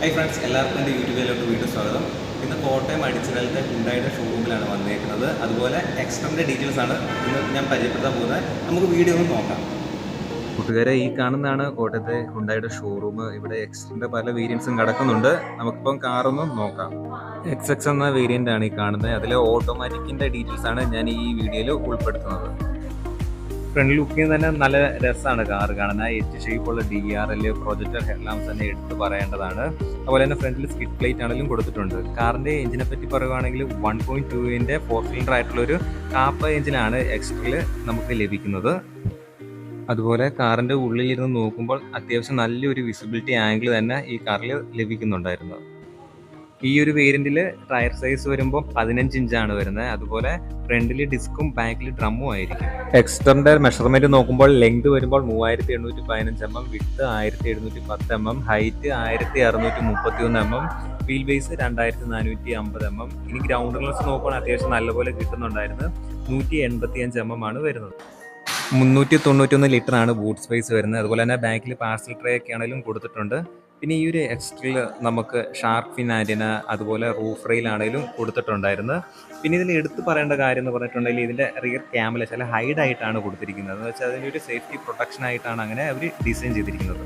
Hi friends, എല്ലാവർക്കും എൻ്റെ യൂട്യൂബിലോട്ട് വീണ്ടും സ്വാഗതം. ഇന്ന് കോട്ടയം അടിച്ചിറയിലത്തെ ഹുണ്ടായിയുടെ ഷോറൂമിലാണ് വന്നേക്കുന്നത്. അതുപോലെ എക്സ്ട്രൻ്റെ ഡീറ്റെയിൽസ് ആണ് ഇന്ന് ഞാൻ പരിചയപ്പെടുത്താൻ പോകുന്നത്. നമുക്ക് വീഡിയോ ഒന്ന് നോക്കാം. കൂട്ടുകാരെ, ഈ കാണുന്നതാണ് കോട്ടയത്തെ ഹുണ്ടായിയുടെ ഷോറൂം. ഇവിടെ എക്സ്ട്രൻ്റെ പല വേരിയൻസും കിടക്കുന്നുണ്ട്. നമുക്കിപ്പം കാറൊന്നും നോക്കാം. എക്സ് എന്ന വേരിയൻ്റ് ആണ് ഈ കാണുന്നത്. അതിൽ ഓട്ടോമാറ്റിക്കിൻ്റെ ഡീറ്റെയിൽസ് ആണ് ഞാൻ ഈ വീഡിയോയിൽ ഉൾപ്പെടുത്തുന്നത്. ഫ്രണ്ട് ലുക്കിൽ തന്നെ നല്ല രസമാണ് കാർ കാണുന്നത്. എച്ച് ഷേപ്പുള്ള DRL പ്രൊജക്ടർ ഹെഡ്ലാംപ്സ് തന്നെ എടുത്ത് പറയേണ്ടതാണ്. അതുപോലെ തന്നെ ഫ്രണ്ടിൽ സ്കിഡ് പ്ലേറ്റ് ആണെങ്കിലും കൊടുത്തിട്ടുണ്ട്. കാറിൻ്റെ എഞ്ചിനെ പറ്റി പറയുകയാണെങ്കിൽ 1.2 4 സിലിണ്ടർ ആയിട്ടുള്ളൊരു കാപ്പ എഞ്ചിനാണ് എക്സ്ട്രയിൽ നമുക്ക് ലഭിക്കുന്നത്. അതുപോലെ കാറിൻ്റെ ഉള്ളിലിരുന്ന് നോക്കുമ്പോൾ അത്യാവശ്യം നല്ലൊരു വിസിബിലിറ്റി ആംഗിൾ തന്നെ ഈ കാറിൽ ലഭിക്കുന്നുണ്ടായിരുന്നു. ഈ ഒരു വേരിയന്റിൽ ടയർ സൈസ് വരുമ്പോൾ 15 ഇഞ്ചാണ് വരുന്നത്. അതുപോലെ ഫ്രണ്ടിൽ ഡിസ്കും ബാക്കിൽ ഡ്രമ്മും ആയിരിക്കും. എക്സ്റ്ററിന്റെ മെഷർമെന്റ് നോക്കുമ്പോൾ ലെങ്ത് വരുമ്പോൾ 3815 mm, width 1710 mm, height 1631 mm, wheel base 2450 mm. ഇനി ഗ്രൗണ്ട് ക്ലിയറൻസ് നോക്കുമ്പോൾ അത്യാവശ്യം നല്ലപോലെ കിട്ടുന്നുണ്ടായിരുന്നു. 185 mm ആണ് വരുന്നത്. 391 ലിറ്റർ ആണ് ബൂട്ട് സ്പേസ് വരുന്നത്. അതുപോലെ തന്നെ ബാക്കിൽ പാർസൽ ട്രേ ഒക്കെ ആണെങ്കിലും കൊടുത്തിട്ടുണ്ട്. പിന്നെ ഈ ഒരു എക്സ്ട്രയിൽ നമുക്ക് ഷാർക്ക് ഫിൻ ആൻറ്റിന, അതുപോലെ റൂഫ് റെയിൽ ആണെങ്കിലും കൊടുത്തിട്ടുണ്ടായിരുന്നു. പിന്നെ ഇതിൽ എടുത്ത് പറയേണ്ട കാര്യം എന്ന് പറഞ്ഞിട്ടുണ്ടെങ്കിൽ ഇതിൻ്റെ റിയർ ക്യാമറ ചില ഹൈഡായിട്ടാണ് കൊടുത്തിരിക്കുന്നത്. എന്ന് വെച്ചാൽ അതിൻ്റെ ഒരു സേഫ്റ്റി പ്രൊട്ടക്ഷൻ ആയിട്ടാണ് അങ്ങനെ അവർ ഡിസൈൻ ചെയ്തിരിക്കുന്നത്.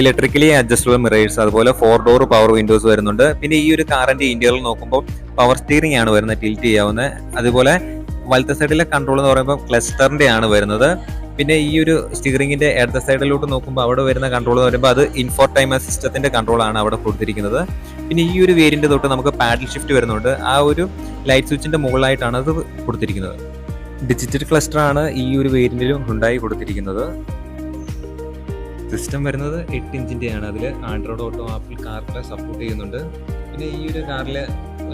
ഇലക്ട്രിക്കലി അഡ്ജസ്റ്റബിൾ മിറേഴ്സ്, അതുപോലെ 4 ഡോർ പവർ വിൻഡോസ് വരുന്നുണ്ട്. പിന്നെ ഈ ഒരു കാറിൻ്റെ ഇന്റീരിയർ നോക്കുമ്പോൾ പവർ സ്റ്റിയറിംഗ് ആണ് വരുന്നത്, ടിൽറ്റ് ചെയ്യാവുന്നത്. അതുപോലെ വലത്തെ സൈഡിലെ കൺട്രോൾ എന്ന് പറയുമ്പോൾ ക്ലസ്റ്ററിൻ്റെ ആണ് വരുന്നത്. പിന്നെ ഈ ഒരു സ്റ്റിയറിംഗിന്റെ ഇടത്തെ സൈഡിലോട്ട് നോക്കുമ്പോൾ അവിടെ വരുന്ന കൺട്രോൾ എന്ന് പറയുമ്പോൾ അത് ഇൻഫോർടൈൻമെന്റ് സിസ്റ്റത്തിന്റെ കൺട്രോൾ ആണ് അവിടെ കൊടുത്തിരിക്കുന്നത്. പിന്നെ ഈ ഒരു വേരിയന്റ് തൊട്ട് നമുക്ക് പാഡിൽ ഷിഫ്റ്റ് വരുന്നുണ്ട്. ആ ഒരു ലൈറ്റ് സ്വിച്ചിന്റെ മുകളിലായിട്ടാണ് അത് കൊടുത്തിരിക്കുന്നത്. ഡിജിറ്റൽ ക്ലസ്റ്റർ ആണ് ഈ ഒരു വേരിയന്റിലും ഉണ്ടായി കൊടുത്തിരിക്കുന്നത്. സിസ്റ്റം വരുന്നത് 8 ഇഞ്ചിന്റെ ആണ്. അതിൽ Android auto, apple CarPlay support ചെയ്യുന്നുണ്ട്. പിന്നെ ഈ ഒരു കാറിൽ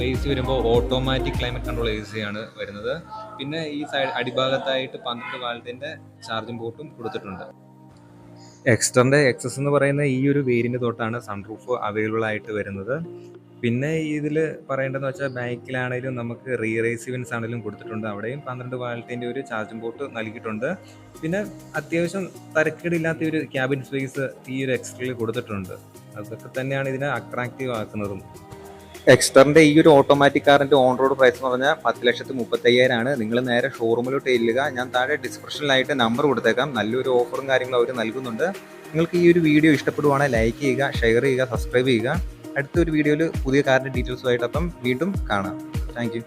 AC വരുമ്പോൾ ഓട്ടോമാറ്റിക് ക്ലൈമറ്റ് കൺട്രോൾ AC ആണ് വരുന്നത്. പിന്നെ ഈ സൈഡ് അടിഭാഗത്തായിട്ട് 12 വാൾട്ടിന്റെ ചാർജിംഗ് പോർട്ടും കൊടുത്തിട്ടുണ്ട്. എക്സ്റ്ററിന്റെ എക്സസ് എന്ന് പറയുന്ന ഈ ഒരു വേരിയന്റ് തൊട്ടാണ് സൺറൂഫ് അവൈലബിൾ ആയിട്ട് വരുന്നത്. പിന്നെ ഇതിൽ പറയേണ്ടതെന്ന് വെച്ചാൽ ബാക്കിലാണെങ്കിലും നമുക്ക് റിയർ AC വെന്റ്സ് ആണെങ്കിലും കൊടുത്തിട്ടുണ്ട്. അവിടെയും 12 വാൾട്ടിന്റെ ഒരു ചാർജിംഗ് പോർട്ട് നൽകിയിട്ടുണ്ട്. പിന്നെ അത്യാവശ്യം തരക്കേടില്ലാത്ത ഒരു ക്യാബിൻ സ്പേസ് ഈ ഒരു എക്സ്ട്രയിൽ കൊടുത്തിട്ടുണ്ട്. അതൊക്കെ തന്നെയാണ് ഇതിനെ അട്രാക്റ്റീവ് ആക്കുന്നതും. എക്സ്റ്ററിന്റെ ഈ ഒരു ഓട്ടോമാറ്റിക് കാറിന്റെ ഓൺ റോഡ് പ്രൈസ് എന്ന് പറഞ്ഞാൽ 10,35,000 ആണ്. നിങ്ങൾ നേരെ ഷോറൂമിലോട്ട് ചെല്ലുക. ഞാൻ താഴെ ഡിസ്ക്രിപ്ഷനിലായിട്ട് നമ്പർ കൊടുത്തേക്കാം. നല്ലൊരു ഓഫറും കാര്യങ്ങളും അവർ നൽകുന്നുണ്ട്. നിങ്ങൾക്ക് ഈ ഒരു വീഡിയോ ഇഷ്ടപ്പെടുവാണെങ്കിൽ ലൈക്ക് ചെയ്യുക, ഷെയർ ചെയ്യുക, സബ്സ്ക്രൈബ് ചെയ്യുക. അടുത്തൊരു വീഡിയോയിൽ പുതിയ കാറിന്റെ ഡീറ്റെയിൽസുമായിട്ട് അപ്പം വീണ്ടും കാണാം. Thank you.